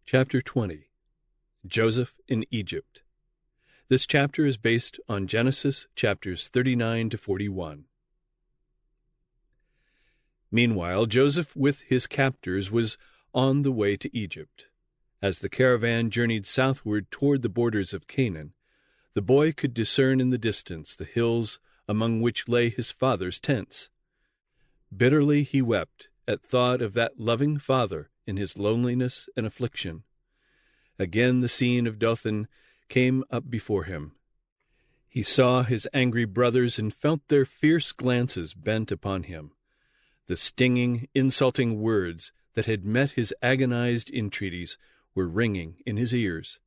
Chapter 20. Joseph in Egypt. This chapter is based on Genesis chapters 39 to 41. Meanwhile, Joseph with his captors was on the way to Egypt. As the caravan journeyed southward toward the borders of Canaan, the boy could discern in the distance the hills among which lay his father's tents. Bitterly he wept at thought of that loving father in his loneliness and affliction. Again the scene of Dothan came up before him. He saw his angry brothers and felt their fierce glances bent upon him. The stinging, insulting words that had met his agonized entreaties were ringing in his ears.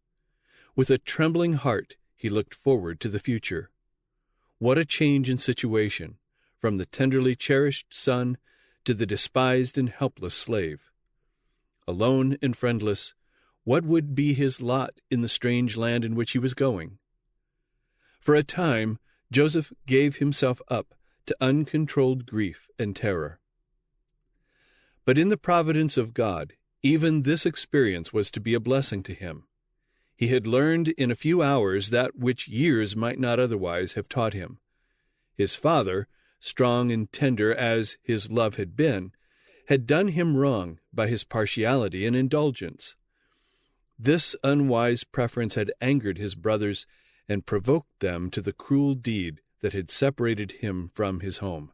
With a trembling heart he looked forward to the future. What a change in situation, from the tenderly cherished son to the despised and helpless slave. Alone and friendless, what would be his lot in the strange land in which he was going? For a time, Joseph gave himself up to uncontrolled grief and terror. But in the providence of God, even this experience was to be a blessing to him. He had learned in a few hours that which years might not otherwise have taught him. His father, strong and tender as his love had done him wrong by his partiality and indulgence. This unwise preference had angered his brothers and provoked them to the cruel deed that had separated him from his home.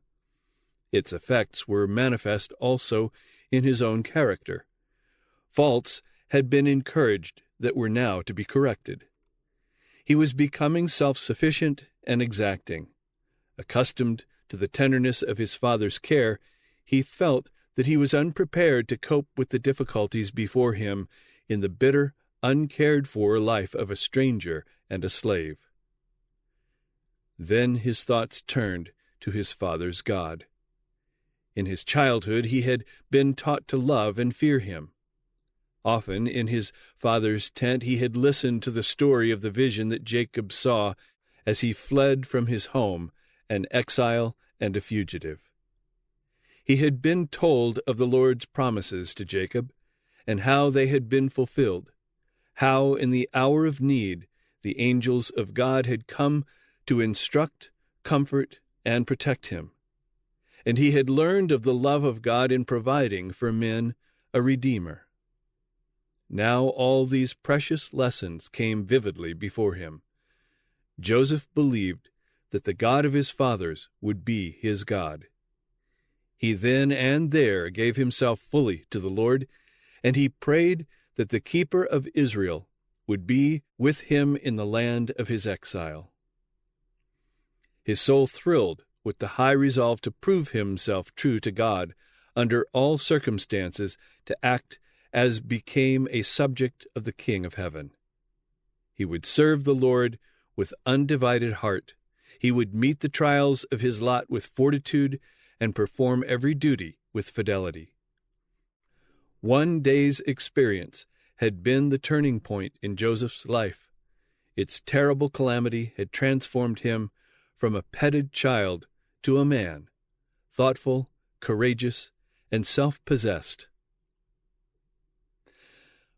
Its effects were manifest also in his own character. Faults had been encouraged that were now to be corrected. He was becoming self-sufficient and exacting. Accustomed to the tenderness of his father's care, he felt that he was unprepared to cope with the difficulties before him in the bitter, uncared-for life of a stranger and a slave. Then his thoughts turned to his father's God. In his childhood he had been taught to love and fear him. Often in his father's tent he had listened to the story of the vision that Jacob saw as he fled from his home, an exile and a fugitive. He had been told of the Lord's promises to Jacob, and how they had been fulfilled, how in the hour of need the angels of God had come to instruct, comfort, and protect him. And he had learned of the love of God in providing for men a Redeemer. Now all these precious lessons came vividly before him. Joseph believed that the God of his fathers would be his God. He then and there gave himself fully to the Lord, and he prayed that the keeper of Israel would be with him in the land of his exile. His soul thrilled with the high resolve to prove himself true to God under all circumstances, to act as became a subject of the King of Heaven. He would serve the Lord with undivided heart. He would meet the trials of his lot with fortitude and perform every duty with fidelity. One day's experience had been the turning point in Joseph's life. Its terrible calamity had transformed him from a petted child to a man, thoughtful, courageous, and self-possessed.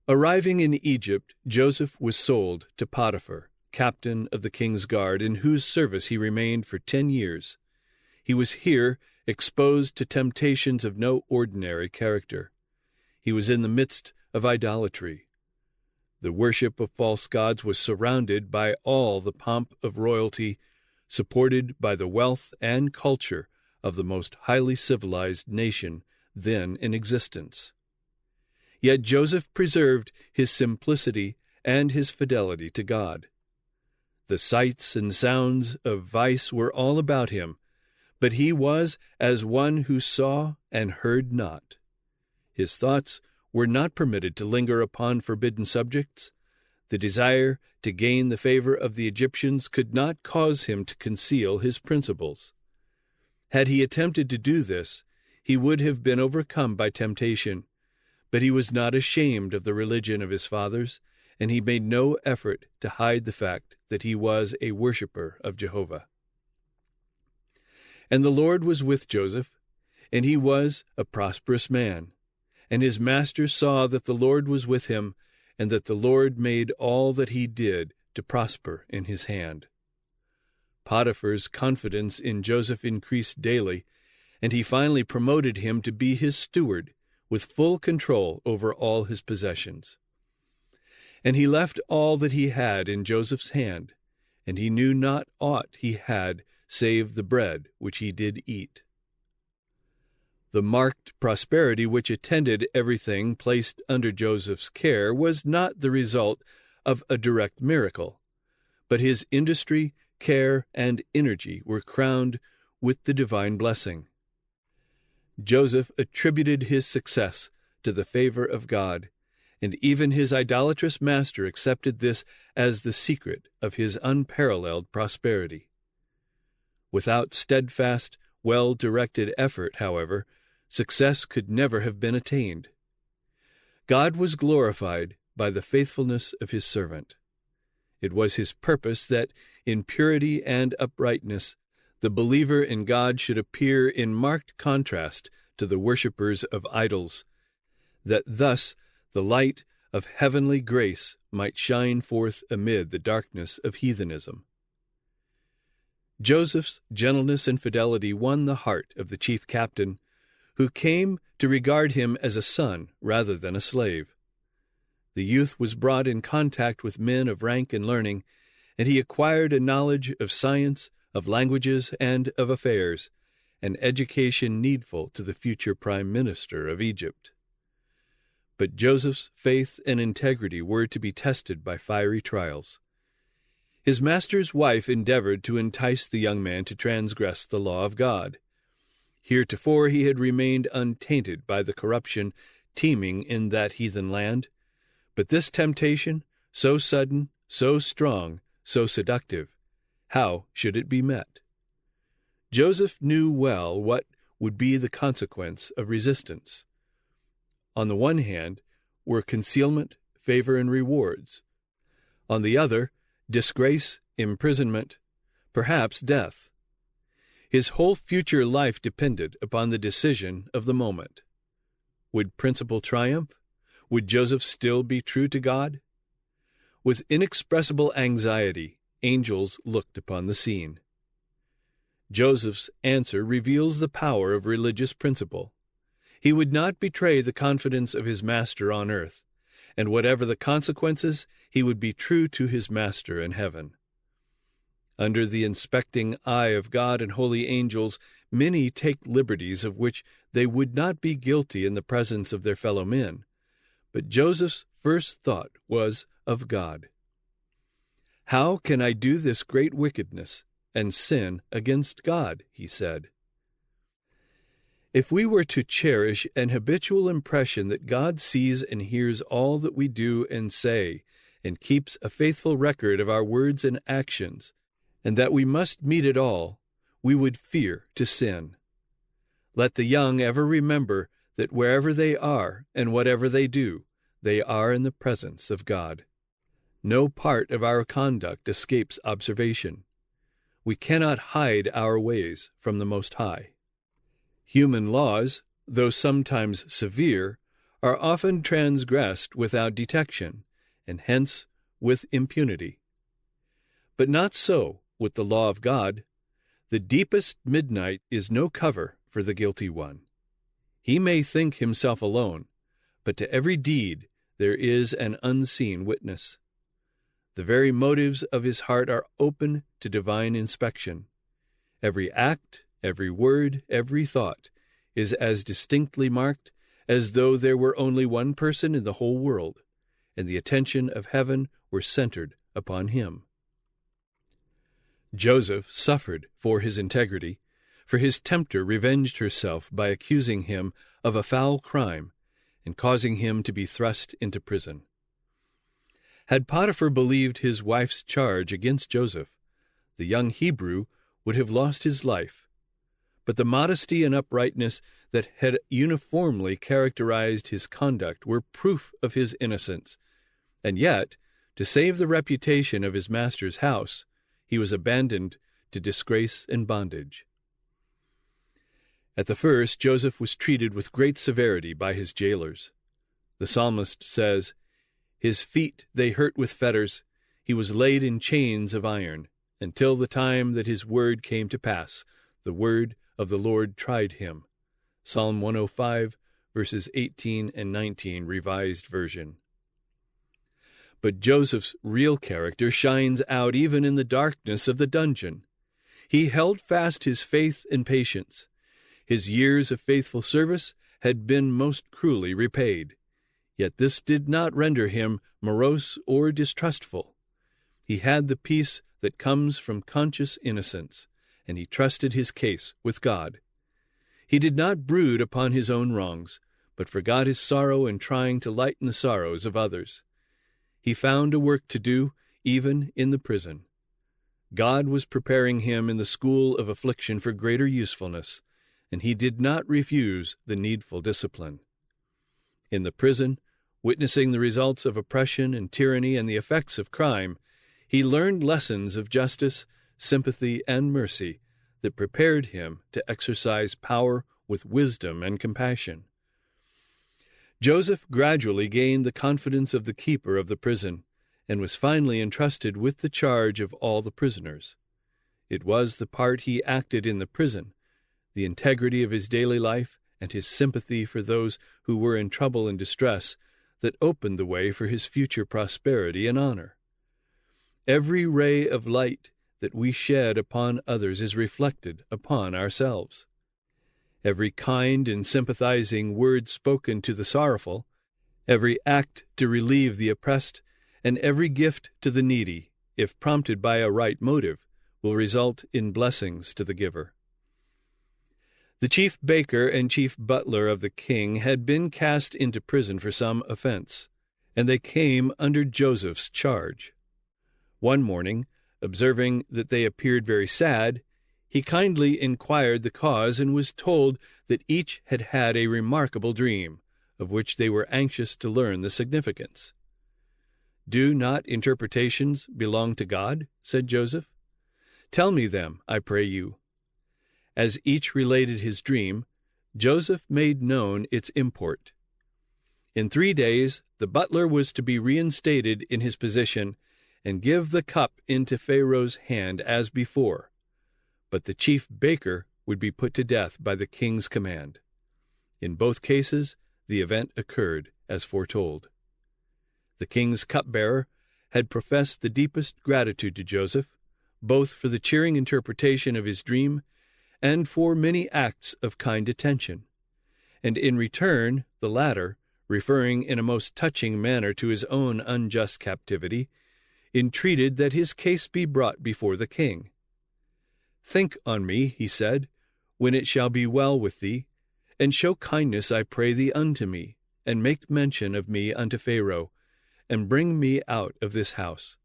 Arriving in Egypt, Joseph was sold to Potiphar, captain of the king's guard, in whose service he remained for 10 years. He was here exposed to temptations of no ordinary character. He was in the midst of idolatry. The worship of false gods was surrounded by all the pomp of royalty, supported by the wealth and culture of the most highly civilized nation then in existence. Yet Joseph preserved his simplicity and his fidelity to God. The sights and sounds of vice were all about him, but he was as one who saw and heard not. His thoughts were not permitted to linger upon forbidden subjects. The desire to gain the favor of the Egyptians could not cause him to conceal his principles. Had he attempted to do this, he would have been overcome by temptation, but he was not ashamed of the religion of his fathers, and he made no effort to hide the fact that he was a worshipper of Jehovah. And the Lord was with Joseph, and he was a prosperous man. And his master saw that the Lord was with him, and that the Lord made all that he did to prosper in his hand. Potiphar's confidence in Joseph increased daily, and he finally promoted him to be his steward, with full control over all his possessions. And he left all that he had in Joseph's hand, and he knew not aught he had save the bread which he did eat. The marked prosperity which attended everything placed under Joseph's care was not the result of a direct miracle, but his industry, care, and energy were crowned with the divine blessing. Joseph attributed his success to the favor of God, and even his idolatrous master accepted this as the secret of his unparalleled prosperity. Without steadfast, well-directed effort, however, success could never have been attained. God was glorified by the faithfulness of his servant. It was his purpose that, in purity and uprightness, the believer in God should appear in marked contrast to the worshippers of idols, that thus the light of heavenly grace might shine forth amid the darkness of heathenism. Joseph's gentleness and fidelity won the heart of the chief captain, who came to regard him as a son rather than a slave. The youth was brought in contact with men of rank and learning, and he acquired a knowledge of science, of languages, and of affairs, an education needful to the future prime minister of Egypt. But Joseph's faith and integrity were to be tested by fiery trials. His master's wife endeavored to entice the young man to transgress the law of God. Heretofore he had remained untainted by the corruption teeming in that heathen land, but this temptation, so sudden, so strong, so seductive, how should it be met? Joseph knew well what would be the consequence of resistance. On the one hand were concealment, favor, and rewards. On the other, disgrace, imprisonment, perhaps death. His whole future life depended upon the decision of the moment. Would principle triumph? Would Joseph still be true to God? With inexpressible anxiety, angels looked upon the scene. Joseph's answer reveals the power of religious principle. He would not betray the confidence of his master on earth, and whatever the consequences, he would be true to his master in heaven. Under the inspecting eye of God and holy angels, many take liberties of which they would not be guilty in the presence of their fellow men. But Joseph's first thought was of God. "How can I do this great wickedness and sin against God?" he said. If we were to cherish an habitual impression that God sees and hears all that we do and say, and keeps a faithful record of our words and actions, and that we must meet it all, we would fear to sin. Let the young ever remember that wherever they are and whatever they do, they are in the presence of God. No part of our conduct escapes observation. We cannot hide our ways from the Most High. Human laws, though sometimes severe, are often transgressed without detection, and hence with impunity. But not so with the law of God. The deepest midnight is no cover for the guilty one. He may think himself alone, but to every deed there is an unseen witness. The very motives of his heart are open to divine inspection. Every act, every word, every thought is as distinctly marked as though there were only one person in the whole world, and the attention of heaven were centered upon him. Joseph suffered for his integrity, for his tempter revenged herself by accusing him of a foul crime and causing him to be thrust into prison. Had Potiphar believed his wife's charge against Joseph, the young Hebrew would have lost his life. But the modesty and uprightness that had uniformly characterized his conduct were proof of his innocence, and yet, to save the reputation of his master's house, he was abandoned to disgrace and bondage. At the first, Joseph was treated with great severity by his jailers. The psalmist says, His feet they hurt with fetters. He was laid in chains of iron, until the time that his word came to pass. The word of the Lord tried him. Psalm 105, verses 18 and 19, Revised Version. But Joseph's real character shines out even in the darkness of the dungeon. He held fast his faith and patience. His years of faithful service had been most cruelly repaid. Yet this did not render him morose or distrustful. He had the peace that comes from conscious innocence, and he trusted his case with God. He did not brood upon his own wrongs, but forgot his sorrow in trying to lighten the sorrows of others. He found a work to do, even in the prison. God was preparing him in the school of affliction for greater usefulness, and he did not refuse the needful discipline. In the prison, witnessing the results of oppression and tyranny and the effects of crime, he learned lessons of justice, sympathy, and mercy that prepared him to exercise power with wisdom and compassion. Joseph gradually gained the confidence of the keeper of the prison, and was finally entrusted with the charge of all the prisoners. It was the part he acted in the prison, the integrity of his daily life, and his sympathy for those who were in trouble and distress that opened the way for his future prosperity and honor. Every ray of light that we shed upon others is reflected upon ourselves. Every kind and sympathizing word spoken to the sorrowful, every act to relieve the oppressed, and every gift to the needy, if prompted by a right motive, will result in blessings to the giver. The chief baker and chief butler of the king had been cast into prison for some offense, and they came under Joseph's charge. One morning, observing that they appeared very sad, he kindly inquired the cause and was told that each had had a remarkable dream, of which they were anxious to learn the significance. "Do not interpretations belong to God?" said Joseph. "Tell me them, I pray you." As each related his dream, Joseph made known its import. In 3 days the butler was to be reinstated in his position and give the cup into Pharaoh's hand as before, but the chief baker would be put to death by the king's command. In both cases, the event occurred as foretold. The king's cupbearer had professed the deepest gratitude to Joseph, both for the cheering interpretation of his dream and for many acts of kind attention, and in return the latter, referring in a most touching manner to his own unjust captivity, entreated that his case be brought before the king. "Think on me," he said, "when it shall be well with thee, and show kindness, I pray thee, unto me, and make mention of me unto Pharaoh, and bring me out of this house.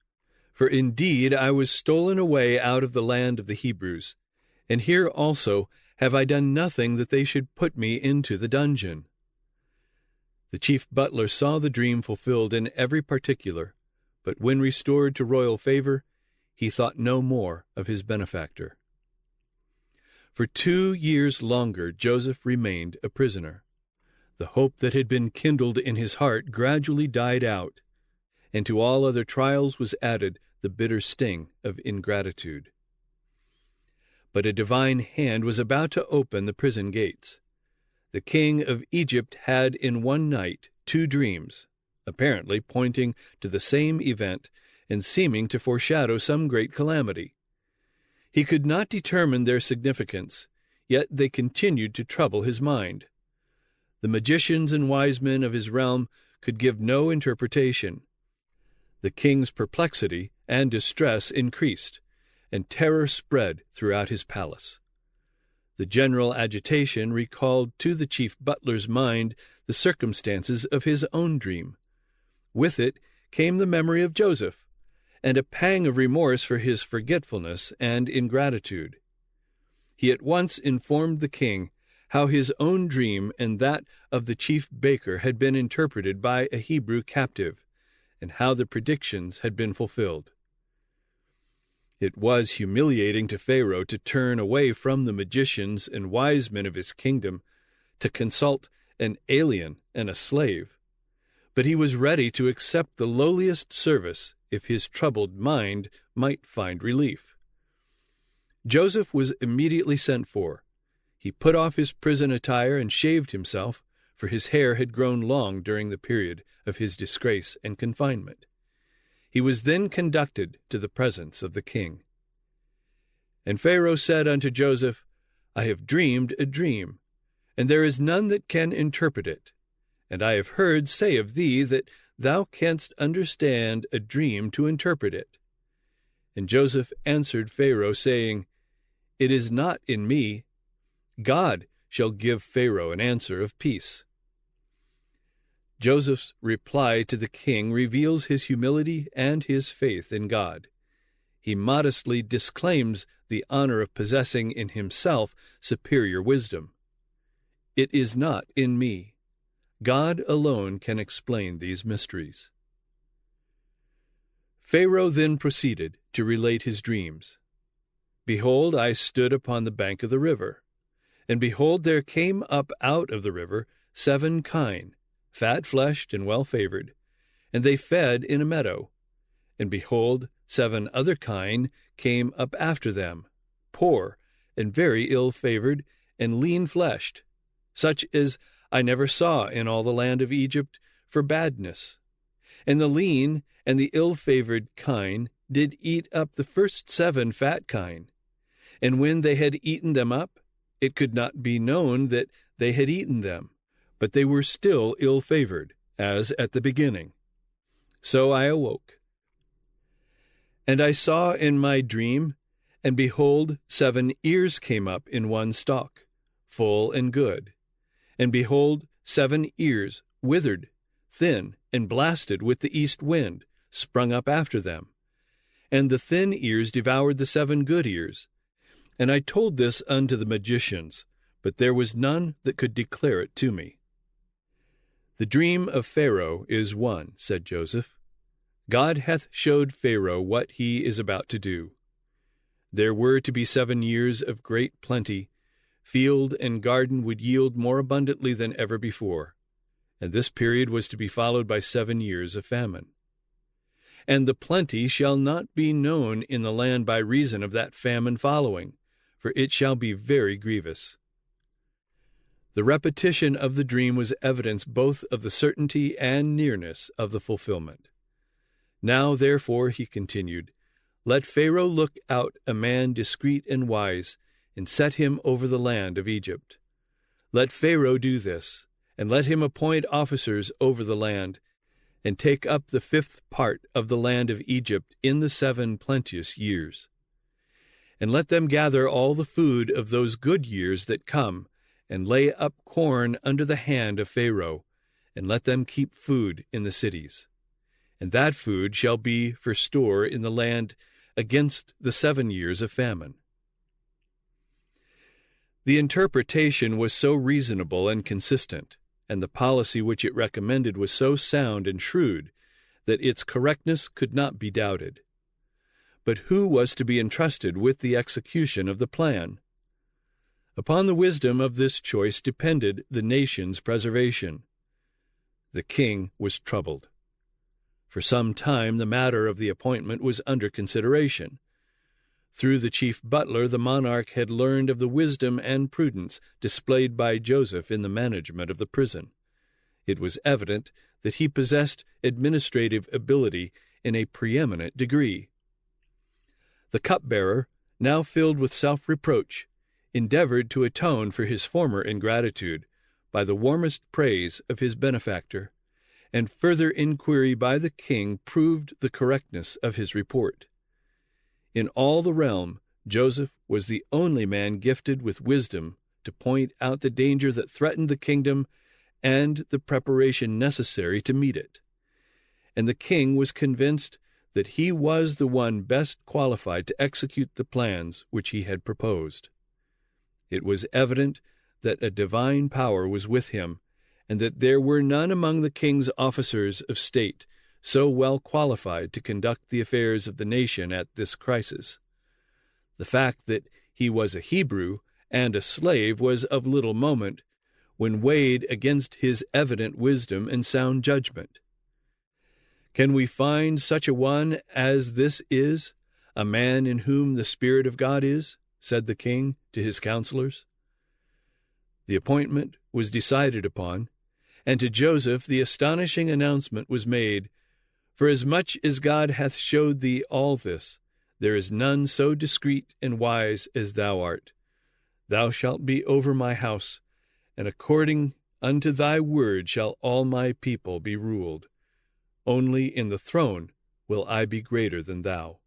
For indeed I was stolen away out of the land of the Hebrews, and here also have I done nothing that they should put me into the dungeon." The chief butler saw the dream fulfilled in every particular, but when restored to royal favor, he thought no more of his benefactor. For 2 years longer Joseph remained a prisoner. The hope that had been kindled in his heart gradually died out, and to all other trials was added the bitter sting of ingratitude. But a divine hand was about to open the prison gates. The king of Egypt had in one night 2 dreams, apparently pointing to the same event and seeming to foreshadow some great calamity. He could not determine their significance, yet they continued to trouble his mind. The magicians and wise men of his realm could give no interpretation. The king's perplexity and distress increased, and terror spread throughout his palace. The general agitation recalled to the chief butler's mind the circumstances of his own dream. With it came the memory of Joseph, and a pang of remorse for his forgetfulness and ingratitude. He at once informed the king how his own dream and that of the chief baker had been interpreted by a Hebrew captive, and how the predictions had been fulfilled. It was humiliating to Pharaoh to turn away from the magicians and wise men of his kingdom to consult an alien and a slave. but he was ready to accept the lowliest service if his troubled mind might find relief. Joseph was immediately sent for. He put off his prison attire and shaved himself, for his hair had grown long during the period of his disgrace and confinement. He was then conducted to the presence of the king. And Pharaoh said unto Joseph, I have dreamed a dream, and there is none that can interpret it. And I have heard say of thee that thou canst understand a dream to interpret it. And Joseph answered Pharaoh, saying, It is not in me. God shall give Pharaoh an answer of peace. Joseph's reply to the king reveals his humility and his faith in God. He modestly disclaims the honor of possessing in himself superior wisdom. It is not in me. God alone can explain these mysteries. Pharaoh then proceeded to relate his dreams. Behold, I stood upon the bank of the river, and behold, there came up out of the river 7 kine, fat-fleshed and well-favored, and they fed in a meadow. And behold, 7 other kine came up after them, poor and very ill-favored and lean-fleshed, such as I never saw in all the land of Egypt for badness. And the lean and the ill-favored kine did eat up the first 7 fat kine. And when they had eaten them up, it could not be known that they had eaten them, but they were still ill-favored, as at the beginning. So I awoke. And I saw in my dream, and behold, 7 ears came up in one stalk, full and good. And behold, 7 ears, withered, thin, and blasted with the east wind, sprung up after them. And the thin ears devoured the 7 good ears. And I told this unto the magicians, but there was none that could declare it to me. The dream of Pharaoh is one, said Joseph. God hath showed Pharaoh what he is about to do. There were to be 7 years of great plenty. Field and garden would yield more abundantly than ever before, and this period was to be followed by 7 years of famine. And the plenty shall not be known in the land by reason of that famine following, for it shall be very grievous. The repetition of the dream was evidence both of the certainty and nearness of the fulfillment. Now, therefore, he continued, let Pharaoh look out a man discreet and wise, and set him over the land of Egypt. Let Pharaoh do this, and let him appoint officers over the land, and take up the 5th part of the land of Egypt in the 7 plenteous years. And let them gather all the food of those good years that come, and lay up corn under the hand of Pharaoh, and let them keep food in the cities. And that food shall be for store in the land against the 7 years of famine. The interpretation was so reasonable and consistent, and the policy which it recommended was so sound and shrewd, that its correctness could not be doubted. But who was to be entrusted with the execution of the plan? Upon the wisdom of this choice depended the nation's preservation. The king was troubled. For some time the matter of the appointment was under consideration. Through the chief butler the monarch had learned of the wisdom and prudence displayed by Joseph in the management of the prison. It was evident that he possessed administrative ability in a preeminent degree. The cupbearer, now filled with self-reproach, endeavored to atone for his former ingratitude by the warmest praise of his benefactor, and further inquiry by the king proved the correctness of his report. In all the realm, Joseph was the only man gifted with wisdom to point out the danger that threatened the kingdom and the preparation necessary to meet it. And the king was convinced that he was the one best qualified to execute the plans which he had proposed. It was evident that a divine power was with him, and that there were none among the king's officers of state so well qualified to conduct the affairs of the nation at this crisis. The fact that he was a Hebrew and a slave was of little moment when weighed against his evident wisdom and sound judgment. Can we find such a one as this is, a man in whom the Spirit of God is? Said the king to his counselors. The appointment was decided upon, and to Joseph the astonishing announcement was made, Forasmuch as God hath showed thee all this, there is none so discreet and wise as thou art. Thou shalt be over my house, and according unto thy word shall all my people be ruled. Only in the throne will I be greater than thou.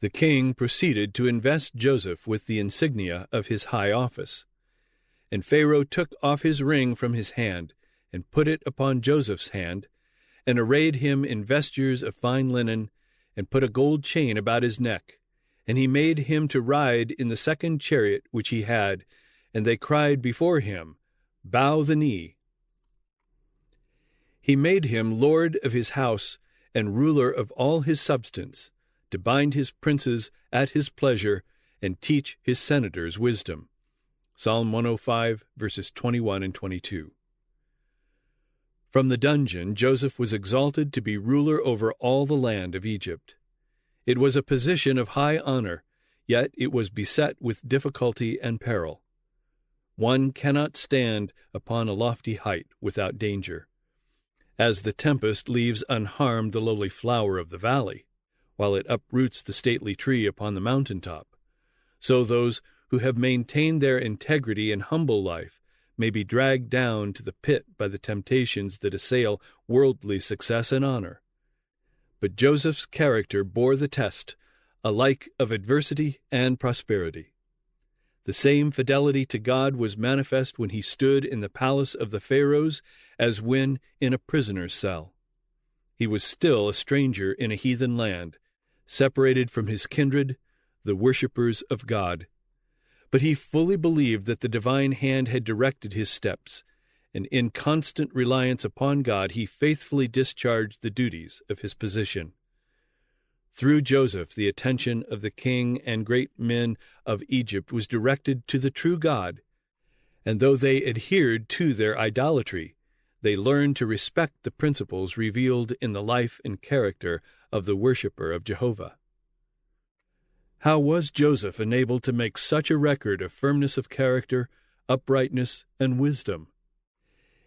The king proceeded to invest Joseph with the insignia of his high office. And Pharaoh took off his ring from his hand, and put it upon Joseph's hand, and arrayed him in vestures of fine linen, and put a gold chain about his neck. And he made him to ride in the second chariot which he had, and they cried before him, Bow the knee. He made him lord of his house, and ruler of all his substance, to bind his princes at his pleasure, and teach his senators wisdom. Psalm 105, verses 21 and 22. From the dungeon, Joseph was exalted to be ruler over all the land of Egypt. It was a position of high honor, yet it was beset with difficulty and peril. One cannot stand upon a lofty height without danger. As the tempest leaves unharmed the lowly flower of the valley, while it uproots the stately tree upon the mountain-top, so those who have maintained their integrity in humble life may be dragged down to the pit by the temptations that assail worldly success and honor. But Joseph's character bore the test, alike of adversity and prosperity. The same fidelity to God was manifest when he stood in the palace of the Pharaohs as when in a prisoner's cell. He was still a stranger in a heathen land, separated from his kindred, the worshippers of God. But he fully believed that the divine hand had directed his steps, and in constant reliance upon God he faithfully discharged the duties of his position. Through Joseph, the attention of the king and great men of Egypt was directed to the true God, and though they adhered to their idolatry, they learned to respect the principles revealed in the life and character of the worshipper of Jehovah. How was Joseph enabled to make such a record of firmness of character, uprightness, and wisdom?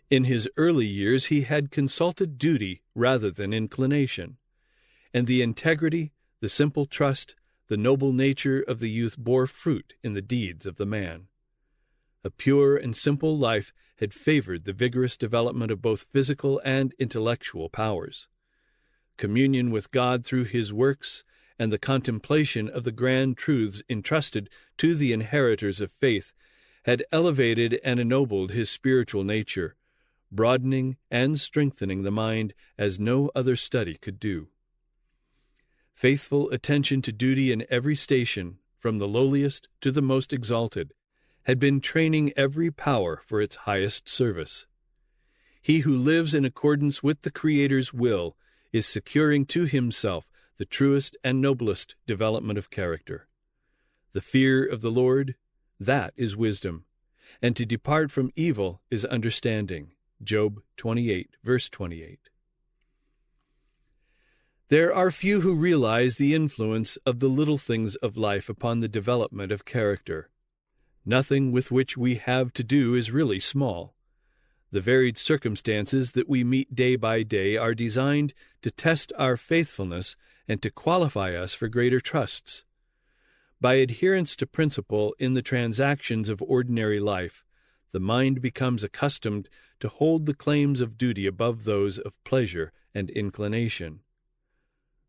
In his early years he had consulted duty rather than inclination, and the integrity, the simple trust, the noble nature of the youth bore fruit in the deeds of the man. A pure and simple life had favored the vigorous development of both physical and intellectual powers. Communion with God through his works and the contemplation of the grand truths entrusted to the inheritors of faith had elevated and ennobled his spiritual nature, broadening and strengthening the mind as no other study could do. Faithful attention to duty in every station, from the lowliest to the most exalted, had been training every power for its highest service. He who lives in accordance with the Creator's will is securing to himself the truest and noblest development of character. The fear of the Lord, that is wisdom, and to depart from evil is understanding. Job 28, verse 28. There are few who realize the influence of the little things of life upon the development of character. Nothing with which we have to do is really small. The varied circumstances that we meet day by day are designed to test our faithfulness and to qualify us for greater trusts. By adherence to principle in the transactions of ordinary life, the mind becomes accustomed to hold the claims of duty above those of pleasure and inclination.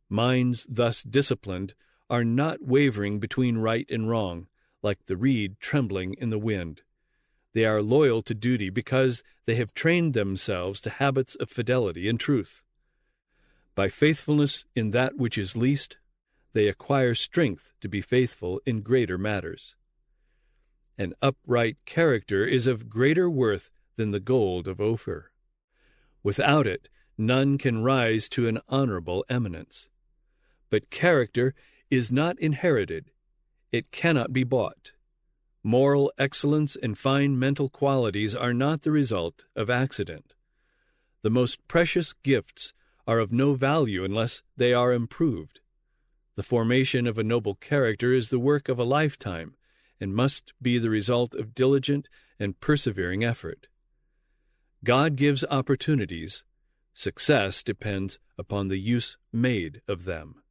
Minds thus disciplined are not wavering between right and wrong, like the reed trembling in the wind. They are loyal to duty because they have trained themselves to habits of fidelity and truth. By faithfulness in that which is least, they acquire strength to be faithful in greater matters. An upright character is of greater worth than the gold of Ophir. Without it, none can rise to an honorable eminence. But character is not inherited. It cannot be bought. Moral excellence and fine mental qualities are not the result of accident. The most precious gifts are of no value unless they are improved. The formation of a noble character is the work of a lifetime and must be the result of diligent and persevering effort. God gives opportunities. Success depends upon the use made of them.